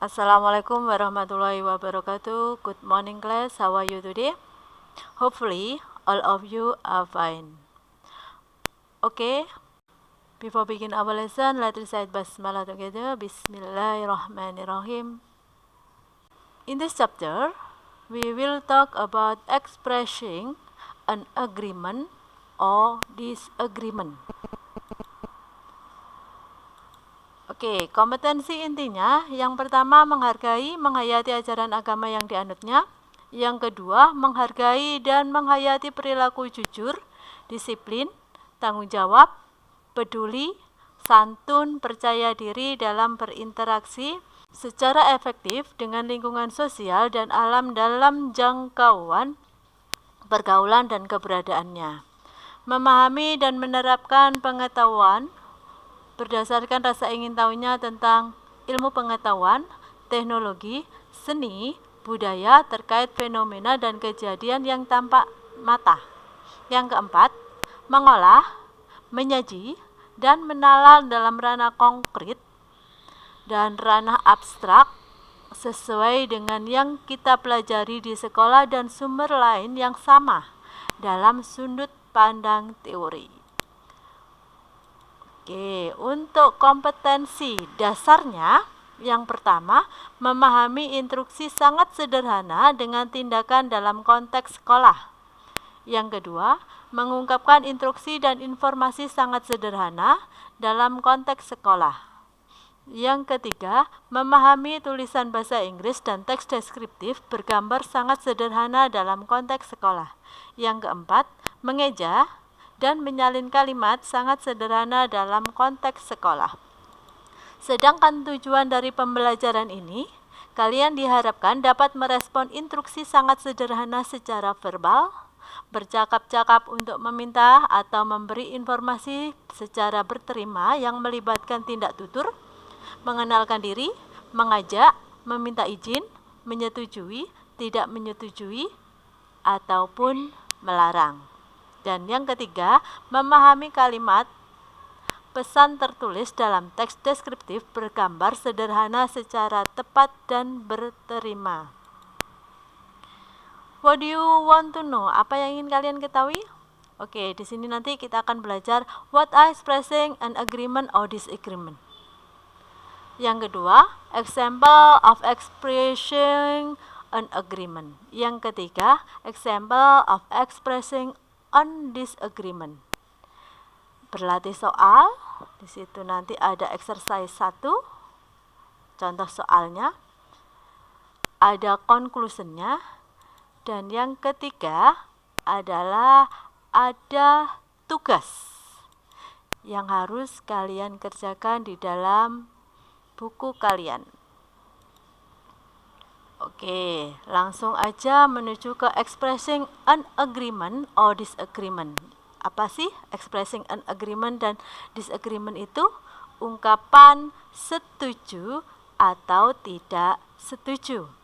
Assalamualaikum warahmatullahi wabarakatuh. Good morning class, how are you today? Hopefully all of you are fine. Okay, before begin our lesson, let's recite Basmalah together. Bismillahirrahmanirrahim. In this chapter, we will talk about expressing an agreement or disagreement. Oke, kompetensi intinya yang pertama menghargai, menghayati ajaran agama yang dianutnya. Yang kedua, menghargai dan menghayati perilaku jujur, disiplin, tanggung jawab, peduli, santun, percaya diri dalam berinteraksi secara efektif dengan lingkungan sosial dan alam dalam jangkauan pergaulan dan keberadaannya. Memahami dan menerapkan pengetahuan berdasarkan rasa ingin tahunya tentang ilmu pengetahuan, teknologi, seni, budaya terkait fenomena dan kejadian yang tampak mata. Yang keempat, mengolah, menyaji, dan menalar dalam ranah konkret dan ranah abstrak sesuai dengan yang kita pelajari di sekolah dan sumber lain yang sama dalam sudut pandang teori. Oke, untuk kompetensi dasarnya, yang pertama, memahami instruksi sangat sederhana dengan tindakan dalam konteks sekolah. Yang kedua, mengungkapkan instruksi dan informasi sangat sederhana dalam konteks sekolah. Yang ketiga, memahami tulisan bahasa Inggris dan teks deskriptif bergambar sangat sederhana dalam konteks sekolah. Yang keempat, mengeja dan menyalin kalimat sangat sederhana dalam konteks sekolah. Sedangkan tujuan dari pembelajaran ini, kalian diharapkan dapat merespon instruksi sangat sederhana secara verbal, bercakap-cakap untuk meminta atau memberi informasi secara berterima yang melibatkan tindak tutur, mengenalkan diri, mengajak, meminta izin, menyetujui, tidak menyetujui, ataupun melarang. Dan yang ketiga, memahami kalimat pesan tertulis dalam teks deskriptif bergambar sederhana secara tepat dan berterima. What do you want to know? Apa yang ingin kalian ketahui? Oke, di sini nanti kita akan belajar what are expressing an agreement or disagreement. Yang kedua, example of expressing an agreement. Yang ketiga, example of expressing on disagreement. Berlatih soal, di situ nanti ada exercise 1, contoh soalnya, ada conclusionnya, dan yang ketiga adalah ada tugas yang harus kalian kerjakan di dalam buku kalian. Oke, langsung aja menuju ke expressing an agreement or disagreement. Apa sih expressing an agreement dan disagreement itu? Ungkapan setuju atau tidak setuju.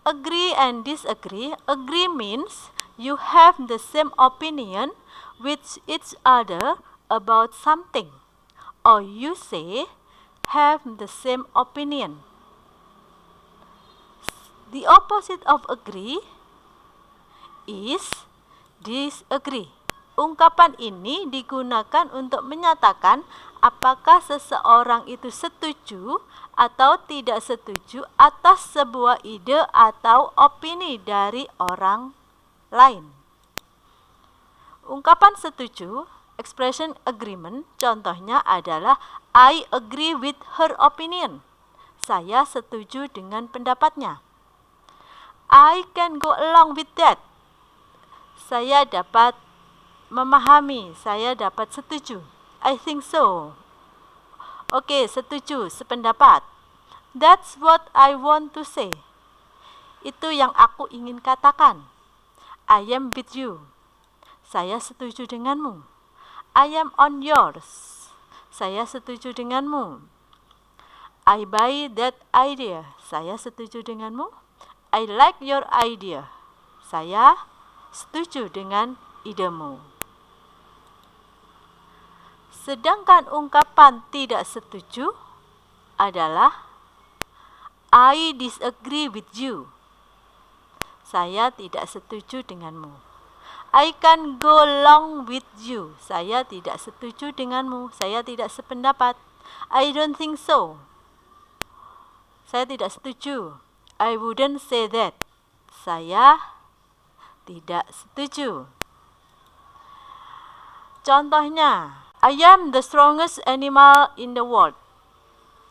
Agree and disagree. Agree means you have the same opinion with each other about something, or you say have the same opinion. The opposite of agree is disagree. Ungkapan ini digunakan untuk menyatakan apakah seseorang itu setuju atau tidak setuju atas sebuah ide atau opini dari orang lain. Ungkapan setuju, expression agreement, contohnya adalah I agree with her opinion. Saya setuju dengan pendapatnya. I can go along with that. Saya dapat memahami, saya dapat setuju. I think so. Oke, setuju, sependapat. That's what I want to say. Itu yang aku ingin katakan. I am with you. Saya setuju denganmu. I am on yours. Saya setuju denganmu. I buy that idea. Saya setuju denganmu. I like your idea. Saya setuju dengan idemu. Sedangkan ungkapan tidak setuju adalah I disagree with you. Saya tidak setuju denganmu. I can go along with you. Saya tidak setuju denganmu. Saya tidak sependapat. I don't think so. Saya tidak setuju. I wouldn't say that. Saya tidak setuju. Contohnya, I am the strongest animal in the world.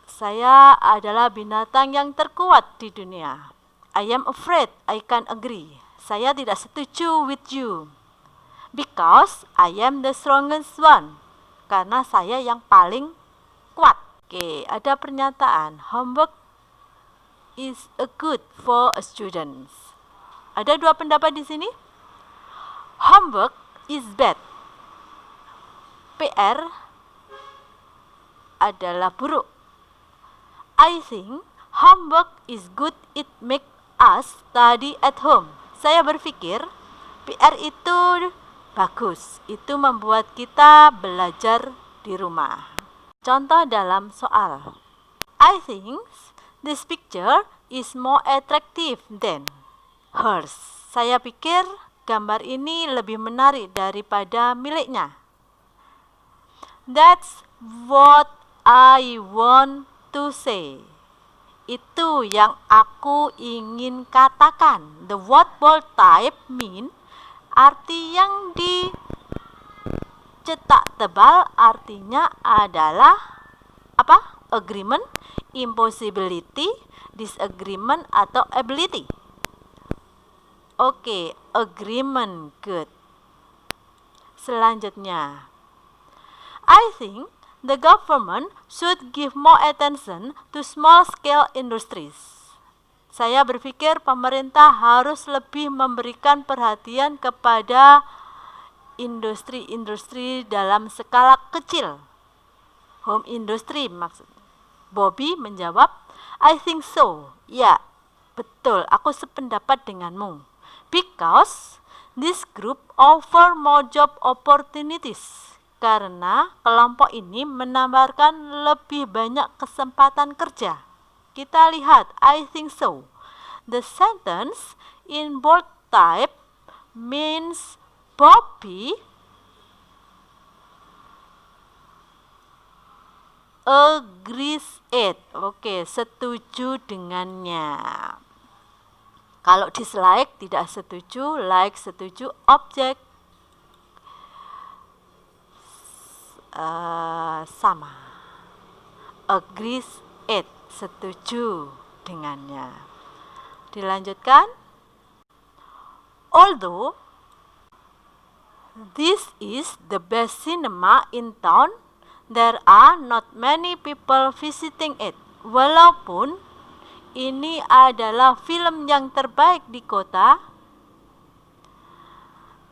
Saya adalah binatang yang terkuat di dunia. I am afraid I can't agree. Saya tidak setuju with you. Because I am the strongest one. Karena saya yang paling kuat. Oke, ada pernyataan. Homework is a good for a student. Ada dua pendapat di sini. Homework is bad. PR adalah buruk. I think homework is good. It make us study at home. Saya berpikir PR itu bagus. Itu membuat kita belajar di rumah. Contoh dalam soal. I think this picture is more attractive than hers. Saya pikir gambar ini lebih menarik daripada miliknya. That's what I want to say. Itu yang aku ingin katakan. The word bold type mean arti yang dicetak tebal artinya adalah apa? Agreement, impossibility, disagreement atau ability. Oke, agreement, good. Selanjutnya, I think the government should give more attention to small-scale industries. Saya berpikir pemerintah harus lebih memberikan perhatian kepada industri-industri dalam skala kecil. Home industry maksudnya. Bobby menjawab, I think so. Ya, betul, aku sependapat denganmu. Because this group offer more job opportunities. Karena kelompok ini menawarkan lebih banyak kesempatan kerja. Kita lihat, I think so. The sentence in bold type means Bobby agrees it. Oke, setuju dengannya. Kalau dislike tidak setuju, like setuju, objek sama. Agrees it, setuju dengannya. Dilanjutkan. Although this is the best cinema in town, there are not many people visiting it. Walaupun ini adalah film yang terbaik di kota,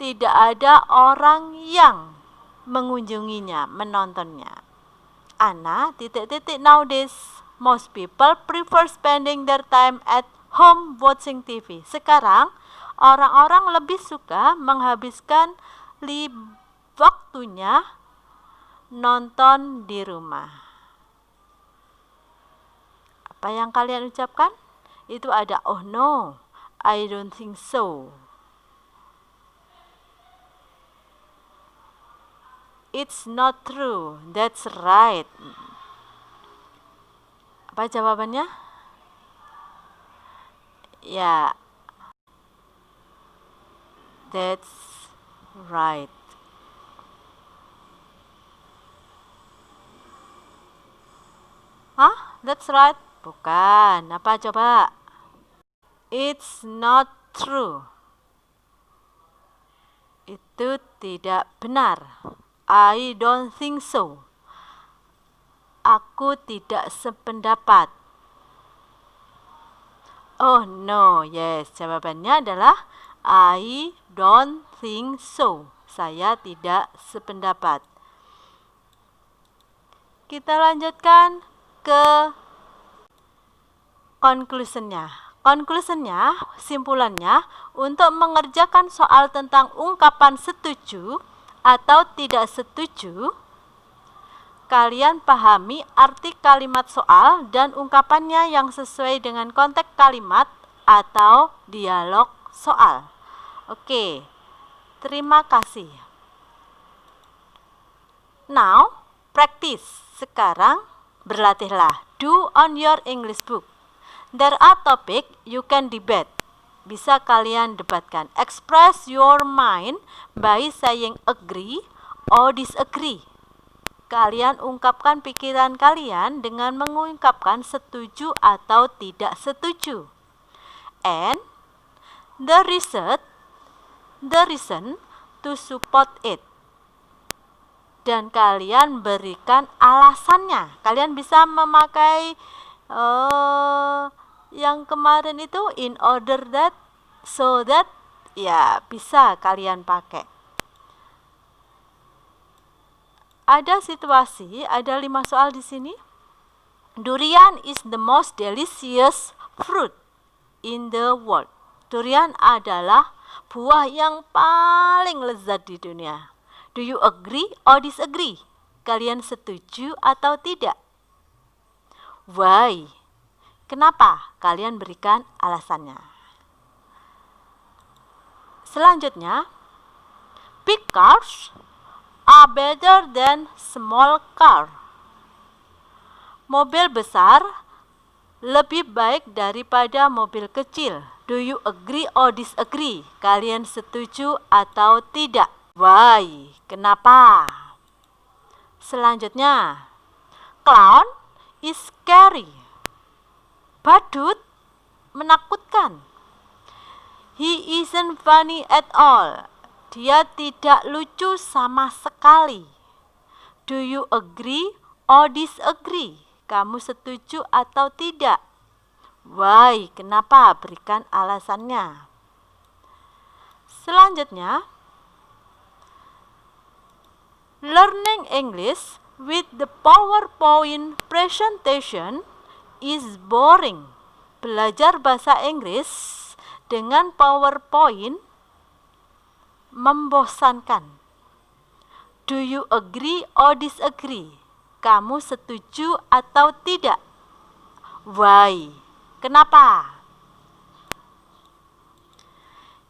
tidak ada orang yang mengunjunginya, menontonnya. Anna, nowadays, most people prefer spending their time at home watching TV. Sekarang, orang-orang lebih suka menghabiskan waktunya nonton di rumah. Apa yang kalian ucapkan? Itu ada, oh no, I don't think so. It's not true. That's right. Apa jawabannya? Ya. That's right. Hah? That's right? Bukan. Apa coba? It's not true. Itu tidak benar. I don't think so. Aku tidak sependapat. Oh no, yes. Jawabannya adalah I don't think so. Saya tidak sependapat. Kita lanjutkan ke conclusionnya. Conclusionnya, simpulannya, untuk mengerjakan soal tentang ungkapan setuju atau tidak setuju, kalian pahami arti kalimat soal dan ungkapannya yang sesuai dengan konteks kalimat atau dialog soal. Oke, terima kasih. Now, practice. Sekarang berlatihlah. Do on your English book. There are topic you can debate. Bisa kalian debatkan. Express your mind by saying agree or disagree. Kalian ungkapkan pikiran kalian dengan mengungkapkan setuju atau tidak setuju. And the reason to support it. Dan kalian berikan alasannya. Kalian bisa memakai yang kemarin itu in order that, so that, ya bisa kalian pakai. Ada situasi, ada 5 soal di sini. Durian is the most delicious fruit in the world. Durian adalah buah yang paling lezat di dunia. Do you agree or disagree? Kalian setuju atau tidak? Why? Kenapa? Kalian berikan alasannya. Selanjutnya, big cars are better than small car. Mobil besar lebih baik daripada mobil kecil. Do you agree or disagree? Kalian setuju atau tidak? Why? Kenapa? Selanjutnya, clown is scary. Badut menakutkan. He isn't funny at all. Dia tidak lucu sama sekali. Do you agree or disagree? Kamu setuju atau tidak? Why? Kenapa? Berikan alasannya. Selanjutnya, learning English with the PowerPoint presentation is boring. Belajar bahasa Inggris dengan PowerPoint membosankan. Do you agree or disagree? Kamu setuju atau tidak? Why? Kenapa?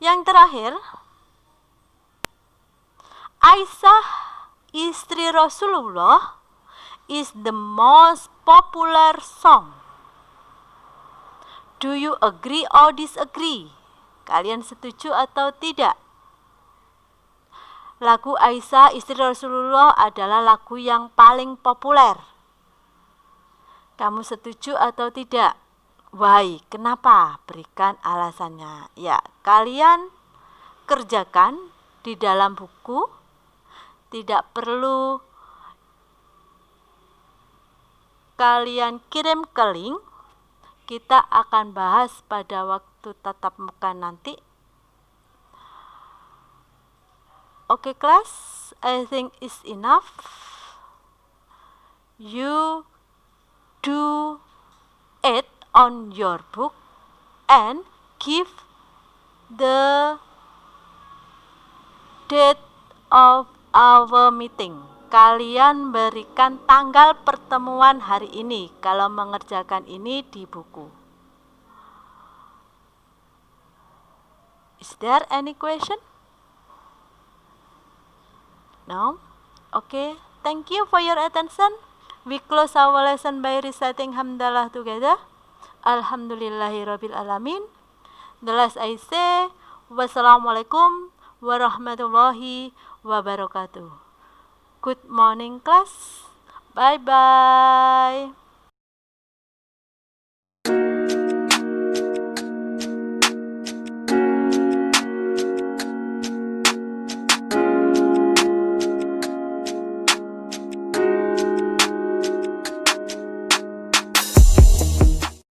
Yang terakhir, Aisyah, istri Rasulullah, is the most popular song. Do you agree or disagree? Kalian setuju atau tidak? Lagu Aisyah, istri Rasulullah adalah lagu yang paling populer. Kamu setuju atau tidak? Why? Kenapa? Berikan alasannya. Ya, kalian kerjakan di dalam buku. Tidak perlu kalian kirim ke link. Kita akan bahas pada waktu tatap muka nanti. Okay, class, I think it's enough. You do it on your book and give the date of our meeting. Kalian berikan tanggal pertemuan hari ini kalau mengerjakan ini di buku. Is there any question? No? Okay, thank you for your attention. We close our lesson by reciting hamdalah together. Alhamdulillahirabbil alamin. The last I say, wassalamualaikum warahmatullahi wabarakatuh. Good morning, class. Bye bye.